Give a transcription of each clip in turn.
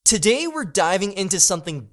Today we're diving into something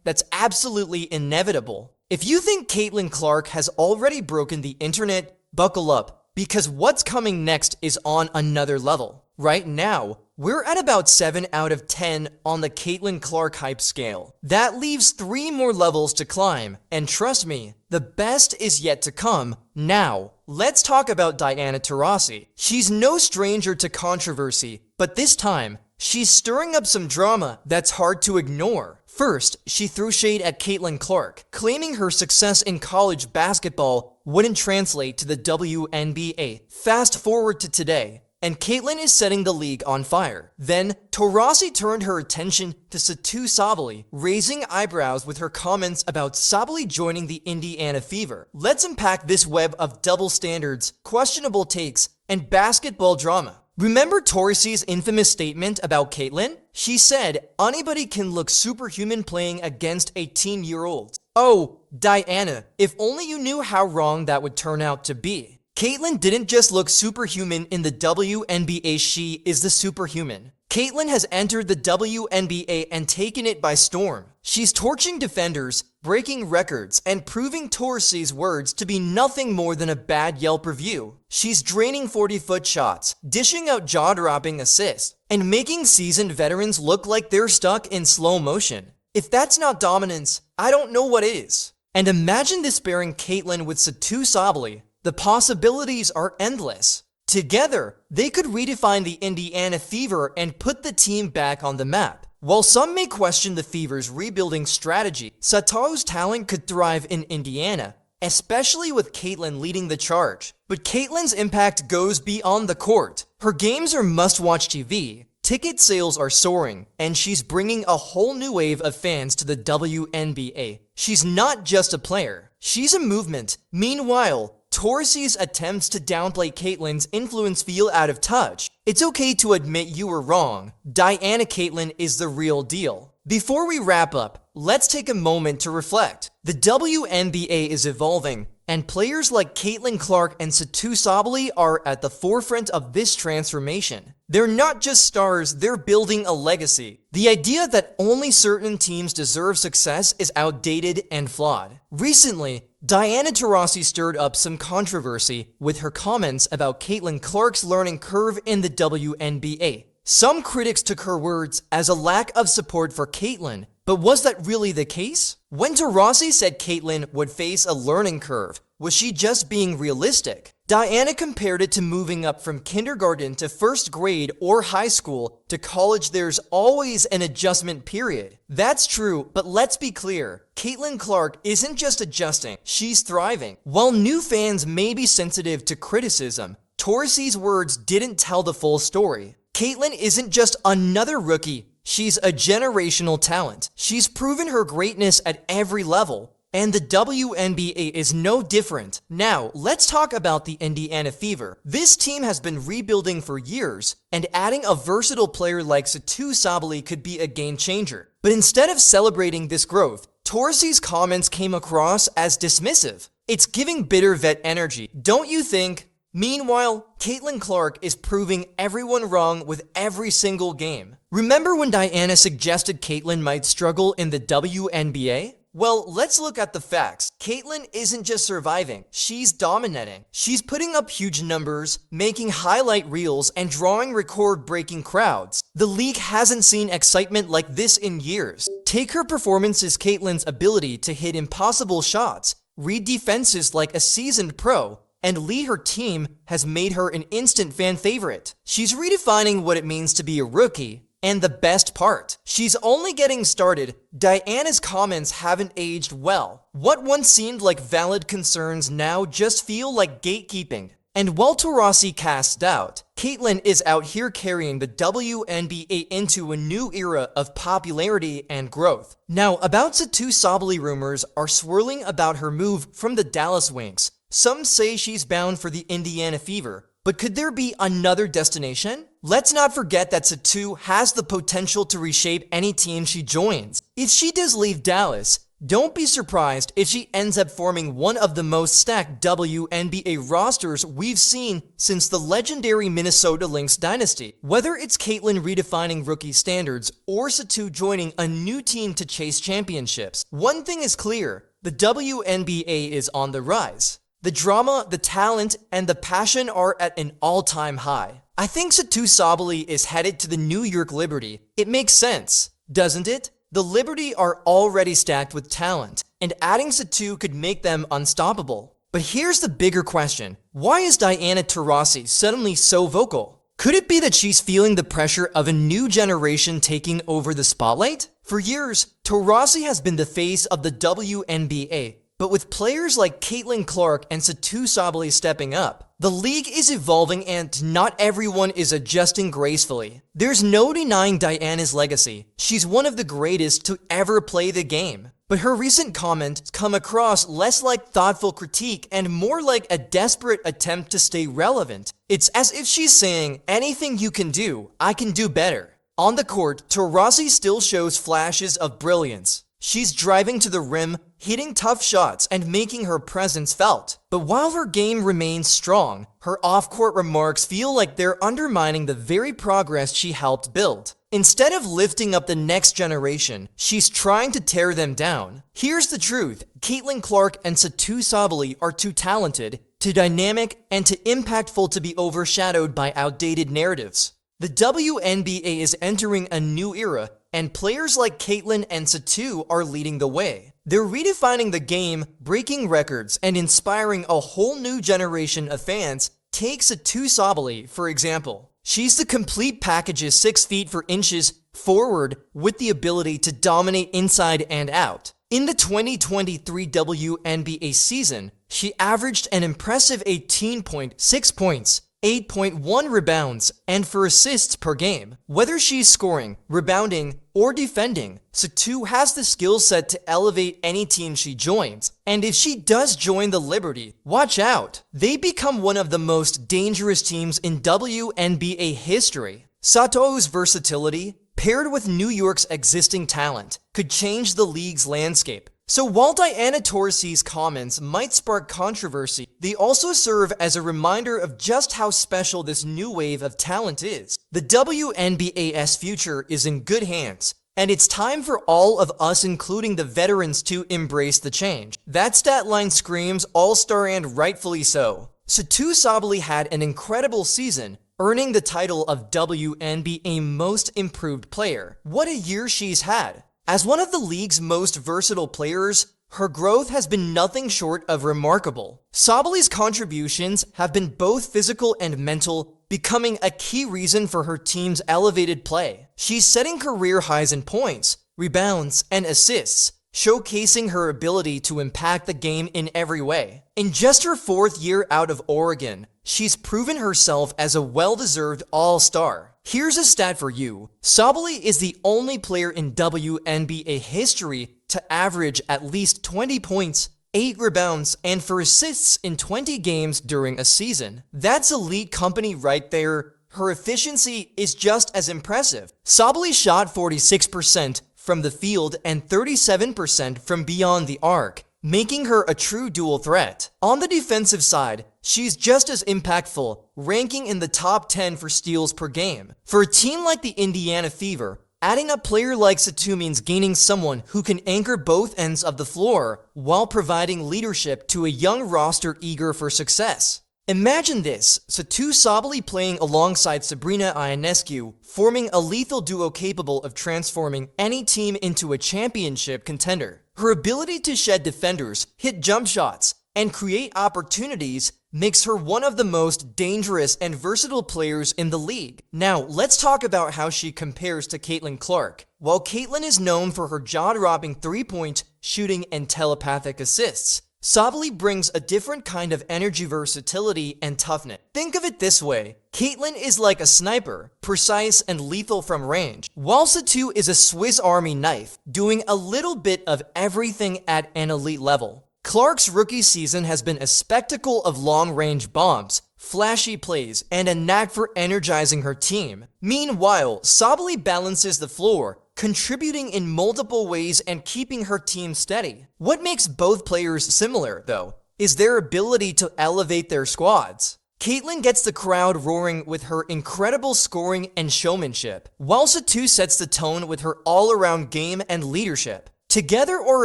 that's absolutely inevitable. If you think Caitlin Clark has already broken the internet, buckle up, because what's coming next is on another level. Right now, we're at about 7 out of 10 on the Caitlin Clark hype scale. That leaves 3 more levels to climb, and trust me, the best is yet to come. Now, let's talk about Diana Taurasi. She's no stranger to controversy, but this time, she's stirring up some drama that's hard to ignore. First, she threw shade at Caitlin Clark, claiming her success in college basketball wouldn't translate to the WNBA. Fast forward to today, and Caitlin is setting the league on fire. Then, Taurasi turned her attention to Satou Sabally, raising eyebrows with her comments about Sabally joining the Indiana Fever. Let's unpack this web of double standards, questionable takes, and basketball drama. Remember Taurasi's infamous statement about Caitlin? She said, "Anybody can look superhuman playing against 18-year-olds. Oh, Diana, if only you knew how wrong that would turn out to be. Caitlin didn't just look superhuman in the WNBA, she is the superhuman. Caitlin has entered the WNBA and taken it by storm. She's torching defenders, breaking records, and proving Taurasi's words to be nothing more than a bad Yelp review. She's draining 40-foot shots, dishing out jaw-dropping assists, and making seasoned veterans look like they're stuck in slow motion. If that's not dominance, I don't know what is." And imagine this pairing Caitlin with Satou Sabally. The possibilities are endless. Together, they could redefine the Indiana Fever and put the team back on the map. While some may question the Fever's rebuilding strategy, Satou's talent could thrive in Indiana, especially with Caitlin leading the charge. But Caitlin's impact goes beyond the court. Her games are must-watch TV, ticket sales are soaring, and she's bringing a whole new wave of fans to the WNBA. She's not just a player, she's a movement. Meanwhile, Taurasi's attempts to downplay Caitlin's influence feel out of touch. It's okay to admit you were wrong. Diana Caitlin is the real deal. Before we wrap up, let's take a moment to reflect. The WNBA is evolving, and players like Caitlin Clark and Satou Sabally are at the forefront of this transformation. They're not just stars, they're building a legacy. The idea that only certain teams deserve success is outdated and flawed. Recently, Diana Taurasi stirred up some controversy with her comments about Caitlin Clark's learning curve in the WNBA. Some critics took her words as a lack of support for Caitlin, but was that really the case? When Taurasi said Caitlin would face a learning curve, was she just being realistic? Diana compared it to moving up from kindergarten to first grade or high school to college. There's always an adjustment period. That's true, but let's be clear. Caitlin Clark isn't just adjusting, she's thriving. While new fans may be sensitive to criticism, Taurasi's words didn't tell the full story. Caitlin isn't just another rookie, she's a generational talent. She's proven her greatness at every level. And the WNBA is no different. Now, let's talk about the Indiana Fever. This team has been rebuilding for years, and adding a versatile player like Satou Sabally could be a game changer. But instead of celebrating this growth, Taurasi's comments came across as dismissive. It's giving bitter vet energy, don't you think? Meanwhile, Caitlin Clark is proving everyone wrong with every single game. Remember when Diana suggested Caitlin might struggle in the WNBA? Well, let's look at the facts. Caitlin isn't just surviving, she's dominating. She's putting up huge numbers, making highlight reels, and drawing record-breaking crowds. The league hasn't seen excitement like this in years. Take her performances, Caitlin's ability to hit impossible shots, read defenses like a seasoned pro, and lead her team has made her an instant fan favorite. She's redefining what it means to be a rookie. And the best part, she's only getting started. Diana's comments haven't aged well. What once seemed like valid concerns now just feel like gatekeeping. And while Taurasi casts doubt, Caitlin is out here carrying the WNBA into a new era of popularity and growth. Now, about Satou Sabally, rumors are swirling about her move from the Dallas Wings. Some say she's bound for the Indiana Fever. But could there be another destination? Let's not forget that Satou has the potential to reshape any team she joins. If she does leave Dallas, Don't be surprised if she ends up forming one of the most stacked WNBA rosters we've seen since the legendary Minnesota Lynx dynasty. Whether it's Caitlin redefining rookie standards or Satou joining a new team to chase championships, one thing is clear: the WNBA is on the rise. The drama, the talent, and the passion are at an all-time high. I think Satou Sabally is headed to the New York Liberty. It makes sense, doesn't it? The Liberty are already stacked with talent, and adding Satou could make them unstoppable. But here's the bigger question: why is Diana Taurasi suddenly so vocal? Could it be that she's feeling the pressure of a new generation taking over the spotlight? For years, Taurasi has been the face of the WNBA, but with players like Caitlin Clark and Satou Sabally stepping up, the league is evolving and not everyone is adjusting gracefully. There's no denying Diana's legacy. She's one of the greatest to ever play the game. But her recent comments come across less like thoughtful critique and more like a desperate attempt to stay relevant. It's as if she's saying, anything you can do, I can do better. On the court, Taurasi still shows flashes of brilliance. She's driving to the rim, hitting tough shots, and making her presence felt. But while her game remains strong, her off-court remarks feel like they're undermining the very progress she helped build. Instead of lifting up the next generation, she's trying to tear them down. Here's the truth: Caitlin Clark and Satou Sabally are too talented, too dynamic, and too impactful to be overshadowed by outdated narratives. The WNBA is entering a new era, and players like Caitlin and Satou are leading the way. They're redefining the game, breaking records, and inspiring a whole new generation of fans. Take Satou Sabally, for example. She's the complete package's 6 feet 4 inches forward with the ability to dominate inside and out. In the 2023 WNBA season, she averaged an impressive 18.6 points, 8.1 rebounds, and 4 assists per game. Whether she's scoring, rebounding, or defending, Satou has the skill set to elevate any team she joins. And if she does join the Liberty, watch out! They become one of the most dangerous teams in WNBA history. Satou's versatility, paired with New York's existing talent, could change the league's landscape. So while Diana Taurasi's comments might spark controversy, they also serve as a reminder of just how special this new wave of talent is. The WNBA's future is in good hands, and it's time for all of us, including the veterans, to embrace the change. That stat line screams all-star, and rightfully so. Satou Sabally had an incredible season, earning the title of WNBA Most Improved Player. What a year she's had! As one of the league's most versatile players, her growth has been nothing short of remarkable. Sabally's contributions have been both physical and mental, becoming a key reason for her team's elevated play. She's setting career highs in points, rebounds, and assists, showcasing her ability to impact the game in every way. In just her 4th year out of Oregon, she's proven herself as a well-deserved all-star. Here's a stat for you: Sabally is the only player in WNBA history to average at least 20 points, 8 rebounds, and 4 assists in 20 games during a season. That's elite company right there. Her efficiency is just as impressive. Sabally shot 46% from the field and 37% from beyond the arc, making her a true dual threat. On the defensive side, she's just as impactful, ranking in the top 10 for steals per game. For a team like the Indiana Fever, adding a player like Satou means gaining someone who can anchor both ends of the floor while providing leadership to a young roster eager for success. Imagine this: Satou Sabally playing alongside Sabrina Ionescu, forming a lethal duo capable of transforming any team into a championship contender. Her ability to shed defenders, hit jump shots, and create opportunities makes her one of the most dangerous and versatile players in the league. Now, let's talk about how she compares to Caitlin Clark. While Caitlin is known for her jaw-dropping three-point shooting and telepathic assists, Sabally brings a different kind of energy, versatility, and toughness. Think of it this way: Caitlin is like a sniper, precise and lethal from range, while Satou is a Swiss Army knife, doing a little bit of everything at an elite level. Clark's rookie season has been a spectacle of long-range bombs, flashy plays, and a knack for energizing her team. Meanwhile, Sabally balances the floor, contributing in multiple ways and keeping her team steady. What makes both players similar, though, is their ability to elevate their squads. Caitlyn gets the crowd roaring with her incredible scoring and showmanship, while Satou sets the tone with her all-around game and leadership. Together or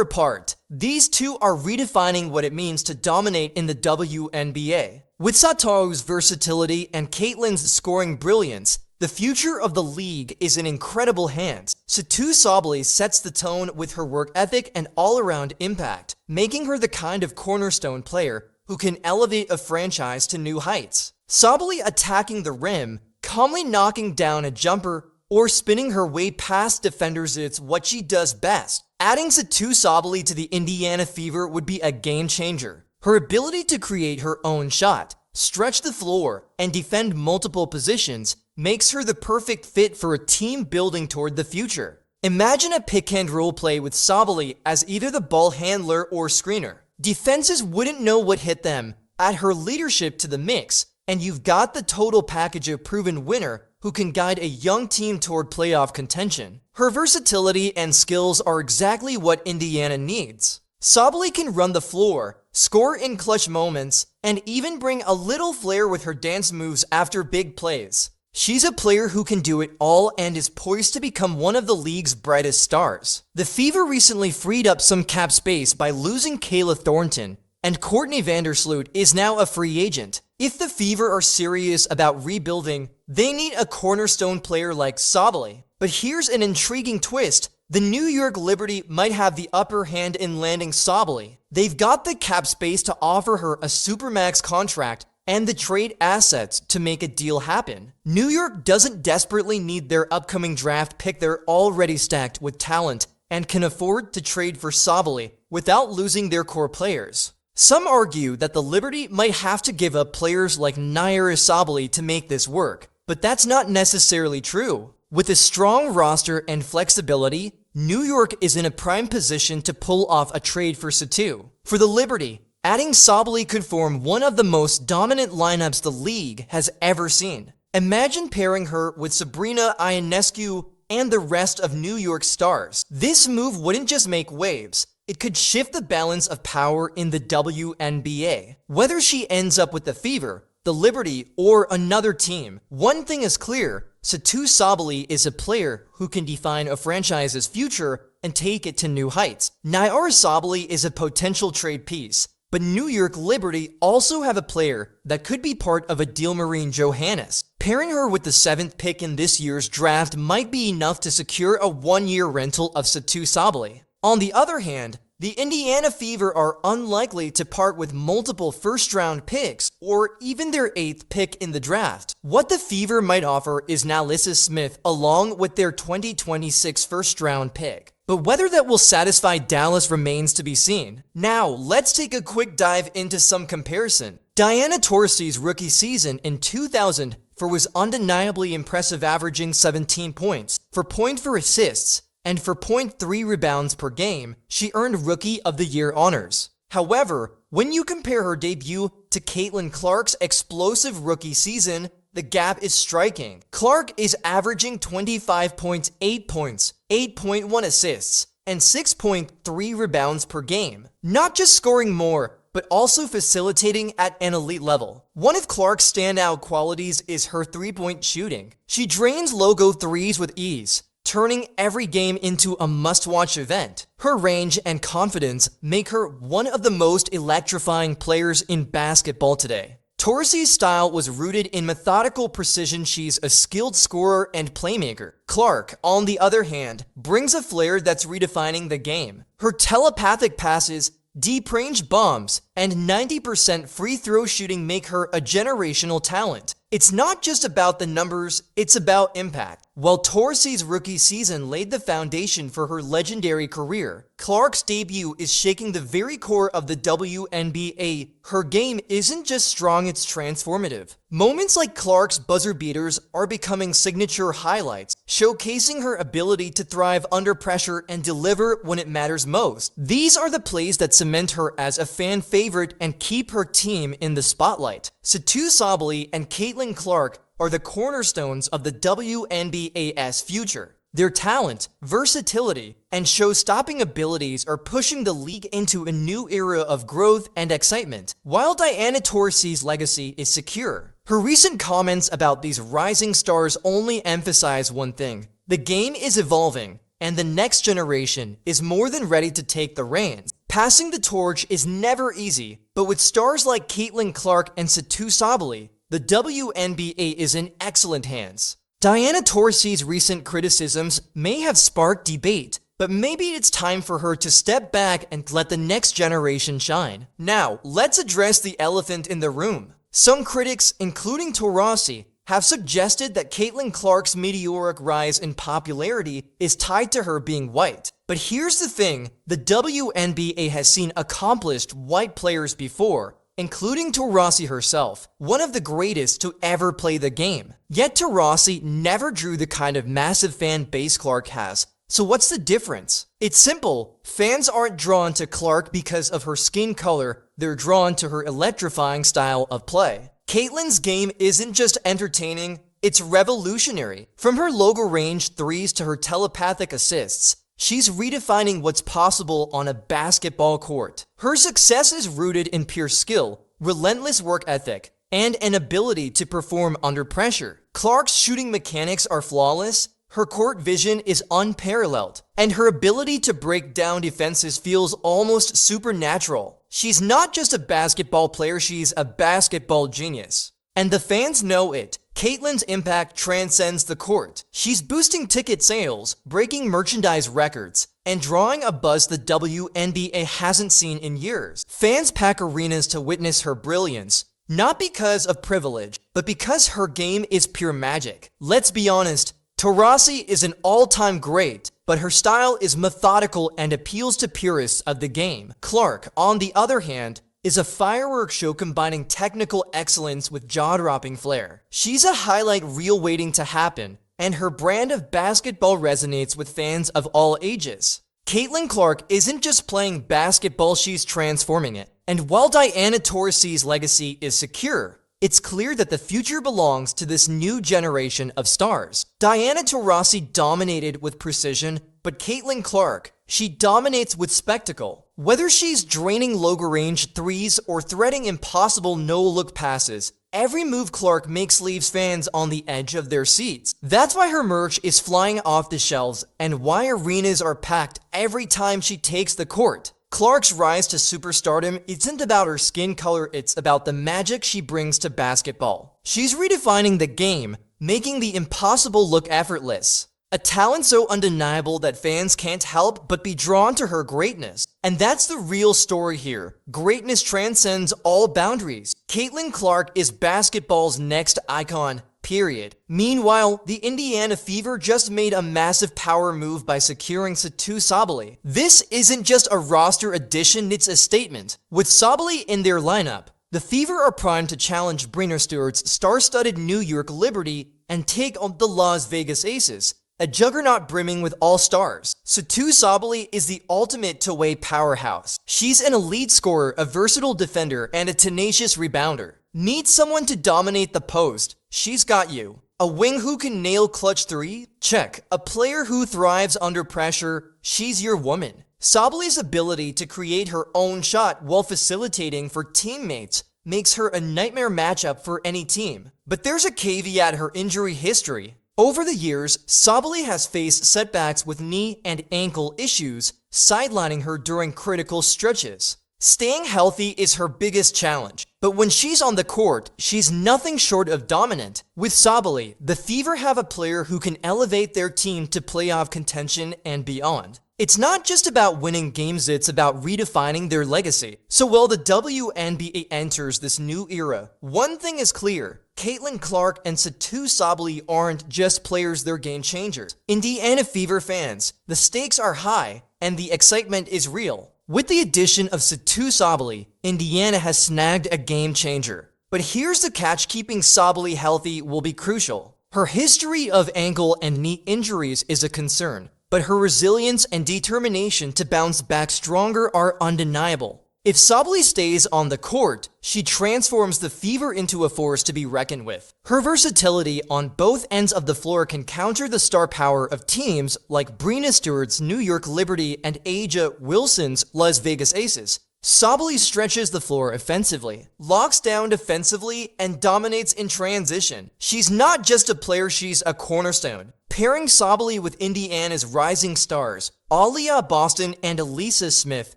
apart, these two are redefining what it means to dominate in the WNBA. With Satou's versatility and Caitlyn's scoring brilliance, the future of the league is in incredible hands. Satou Sabally sets the tone with her work ethic and all-around impact, making her the kind of cornerstone player who can elevate a franchise to new heights. Sabally attacking the rim, calmly knocking down a jumper, or spinning her way past defenders is what she does best. Adding Satou Sabally to the Indiana Fever would be a game changer. Her ability to create her own shot, stretch the floor, and defend multiple positions makes her the perfect fit for a team building toward the future. Imagine a pick-and-roll play with Sabally as either the ball handler or screener. Defenses wouldn't know what hit them. Add her leadership to the mix, and you've got the total package of proven winner who can guide a young team toward playoff contention. Her versatility and skills are exactly what Indiana needs. Sabally can run the floor, score in clutch moments, and even bring a little flair with her dance moves after big plays. She's a player who can do it all and is poised to become one of the league's brightest stars. The Fever recently freed up some cap space by losing Kayla Thornton, and Courtney Vandersloot is now a free agent. If the Fever are serious about rebuilding, they need a cornerstone player like Sabally. But here's an intriguing twist. The New York Liberty might have the upper hand in landing Sabally. They've got the cap space to offer her a supermax contract and the trade assets to make a deal happen. New York doesn't desperately need their upcoming draft pick. They're already stacked with talent and can afford to trade for Sabally without losing their core players. Some argue that the Liberty might have to give up players like Naira Sabally to make this work, but that's not necessarily true. With a strong roster and flexibility, New York is in a prime position to pull off a trade for Satou. For the Liberty, adding Sabally could form one of the most dominant lineups the league has ever seen. Imagine pairing her with Sabrina Ionescu and the rest of New York's stars. This move wouldn't just make waves, it could shift the balance of power in the WNBA. Whether she ends up with the Fever, the Liberty, or another team, one thing is clear: Satou Sabally is a player who can define a franchise's future and take it to new heights. Naira Sabally is a potential trade piece, but New York Liberty also have a player that could be part of a deal. Marine Johannes. Pairing her with the 7th pick in this year's draft might be enough to secure a one-year rental of Satou Sabally. On the other hand, the Indiana Fever are unlikely to part with multiple first-round picks or even their 8th pick in the draft. What the Fever might offer is Nalissa Smith along with their 2026 first-round pick. But whether that will satisfy Dallas remains to be seen. Now, let's take a quick dive into some comparison. Diana Taurasi's rookie season in 2004 was undeniably impressive, averaging 17 points, 4 points for assists, and for 0.3 rebounds per game. She earned Rookie of the Year honors. However, when you compare her debut to Caitlin Clark's explosive rookie season, the gap is striking. Clark is averaging 25.8 points, 8.1 assists, and 6.3 rebounds per game. Not just scoring more, but also facilitating at an elite level. One of Clark's standout qualities is her three-point shooting. She drains logo threes with ease, turning every game into a must-watch event. Her range and confidence make her one of the most electrifying players in basketball today. Taurasi's style was rooted in methodical precision. She's a skilled scorer and playmaker. Clark, on the other hand, brings a flair that's redefining the game. Her telepathic passes, deep-range bombs, and 90% free throw shooting make her a generational talent. It's not just about the numbers, it's about impact. While Taurasi's rookie season laid the foundation for her legendary career, Clark's debut is shaking the very core of the WNBA. Her game isn't just strong, it's transformative. Moments like Clark's buzzer beaters are becoming signature highlights, showcasing her ability to thrive under pressure and deliver when it matters most. These are the plays that cement her as a fan favorite and keep her team in the spotlight. Satou Sabally and Caitlin Clark are the cornerstones of the WNBA's future. Their talent, versatility, and show-stopping abilities are pushing the league into a new era of growth and excitement. While Diana Taurasi's legacy is secure, her recent comments about these rising stars only emphasize one thing: the game is evolving, and the next generation is more than ready to take the reins. Passing the torch is never easy, but with stars like Caitlin Clark and Satou Sabally, the WNBA is in excellent hands. Diana Taurasi's recent criticisms may have sparked debate, but maybe it's time for her to step back and let the next generation shine. Now, let's address the elephant in the room. Some critics, including Taurasi, have suggested that Caitlin Clark's meteoric rise in popularity is tied to her being white. But here's the thing: the WNBA has seen accomplished white players before, including Taurasi herself, one of the greatest to ever play the game. Yet Taurasi never drew the kind of massive fan base Clark has. So what's the difference? It's simple. Fans aren't drawn to Clark because of her skin color, they're drawn to her electrifying style of play. Caitlin's game isn't just entertaining, it's revolutionary. From her logo range threes to her telepathic assists, she's redefining what's possible on a basketball court. Her success is rooted in pure skill, relentless work ethic, and an ability to perform under pressure. Clark's shooting mechanics are flawless, her court vision is unparalleled, and her ability to break down defenses feels almost supernatural. She's not just a basketball player, she's a basketball genius. And the fans know it. Caitlin's impact transcends the court. She's boosting ticket sales, breaking merchandise records, and drawing a buzz the WNBA hasn't seen in years. Fans pack arenas to witness her brilliance, not because of privilege, but because her game is pure magic. Let's be honest, Taurasi is an all-time great, but her style is methodical and appeals to purists of the game. Clark, on the other hand, is a fireworks show combining technical excellence with jaw-dropping flair. She's a highlight reel waiting to happen, and her brand of basketball resonates with fans of all ages. Caitlin Clark isn't just playing basketball, she's transforming it. And while Diana Taurasi's legacy is secure, it's clear that the future belongs to this new generation of stars. Diana Taurasi dominated with precision, but Caitlin Clark, she dominates with spectacle. Whether she's draining logo range threes or threading impossible no-look passes, every move Clark makes leaves fans on the edge of their seats. That's why her merch is flying off the shelves and why arenas are packed every time she takes the court. Clark's rise to superstardom isn't about her skin color, it's about the magic she brings to basketball. She's redefining the game, making the impossible look effortless. A talent so undeniable that fans can't help but be drawn to her greatness. And that's the real story here. Greatness transcends all boundaries. Caitlin Clark is basketball's next icon, period. Meanwhile, the Indiana Fever just made a massive power move by securing Satou Sabally. This isn't just a roster addition, it's a statement. With Sabally in their lineup, the Fever are primed to challenge Brenner Stewart's star-studded New York Liberty and take on the Las Vegas Aces, a juggernaut brimming with all-stars. Satou Sabally is the ultimate two-way powerhouse. She's an elite scorer, a versatile defender, and a tenacious rebounder. Need someone to dominate the post? She's got you. A wing who can nail clutch three? Check. A player who thrives under pressure? She's your woman. Sabally's ability to create her own shot while facilitating for teammates makes her a nightmare matchup for any team. But there's a caveat: her injury history. Over the years, Sabally has faced setbacks with knee and ankle issues, sidelining her during critical stretches. Staying healthy is her biggest challenge, but when she's on the court, she's nothing short of dominant. With Sabally, the Fever have a player who can elevate their team to playoff contention and beyond. It's not just about winning games, it's about redefining their legacy. So while the WNBA enters this new era, one thing is clear: Caitlin Clark and Satou Sabally aren't just players, they're game changers. Indiana Fever fans, the stakes are high and the excitement is real. With the addition of Satou Sabally, Indiana has snagged a game changer. But here's the catch: keeping Sabally healthy will be crucial. Her history of ankle and knee injuries is a concern, but her resilience and determination to bounce back stronger are undeniable. If Sabally stays on the court, she transforms the Fever into a force to be reckoned with. Her versatility on both ends of the floor can counter the star power of teams like Breena Stewart's New York Liberty and Aja Wilson's Las Vegas Aces. Sabally stretches the floor offensively, locks down defensively, and dominates in transition. She's not just a player, she's a cornerstone. Pairing Sabally with Indiana's rising stars, Aaliyah Boston and Elisa Smith,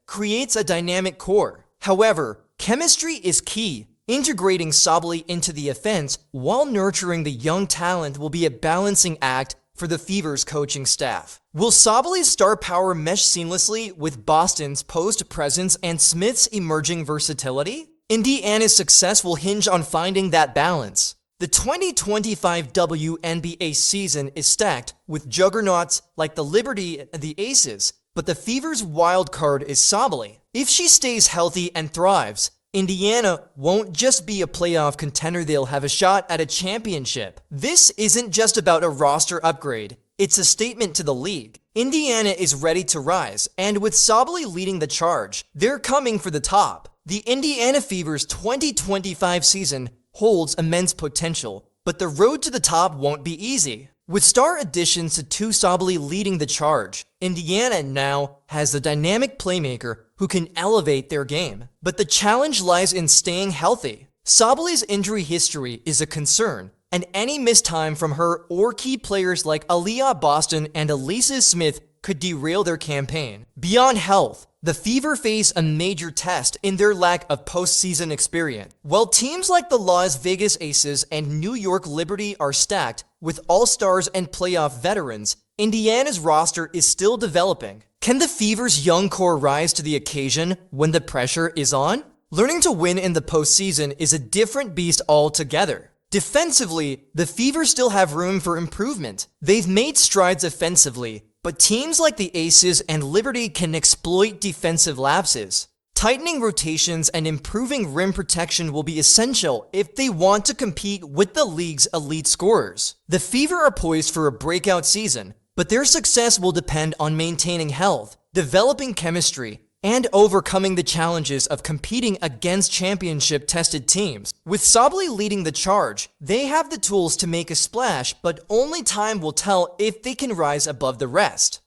creates a dynamic core. However, chemistry is key. Integrating Sabally into the offense while nurturing the young talent will be a balancing act for the Fever's coaching staff. Will Sabally's star power mesh seamlessly with Boston's post presence and Smith's emerging versatility? Indiana's success will hinge on finding that balance. The 2025 WNBA season is stacked with juggernauts like the Liberty and the Aces, but the Fever's wild card is Sabally. If she stays healthy and thrives, Indiana won't just be a playoff contender, they'll have a shot at a championship. This isn't just about a roster upgrade, it's a statement to the league. Indiana is ready to rise, and with Sabally leading the charge, they're coming for the top. The Indiana Fever's 2025 season holds immense potential, but the road to the top won't be easy. With star additions to Sabally leading the charge, Indiana now has the dynamic playmaker who can elevate their game. But the challenge lies in staying healthy. Sabally's injury history is a concern, and any missed time from her or key players like Aaliyah Boston and Elisa Smith could derail their campaign. Beyond health, the Fever face a major test in their lack of postseason experience. While teams like the Las Vegas Aces and New York Liberty are stacked with all-stars and playoff veterans, Indiana's roster is still developing. Can the Fever's young core rise to the occasion when the pressure is on? Learning to win in the postseason is a different beast altogether. Defensively, the Fever still have room for improvement. They've made strides offensively, but teams like the Aces and Liberty can exploit defensive lapses. Tightening rotations and improving rim protection will be essential if they want to compete with the league's elite scorers. The Fever are poised for a breakout season, but their success will depend on maintaining health, developing chemistry, and overcoming the challenges of competing against championship-tested teams. With Sabally leading the charge, they have the tools to make a splash, but only time will tell if they can rise above the rest.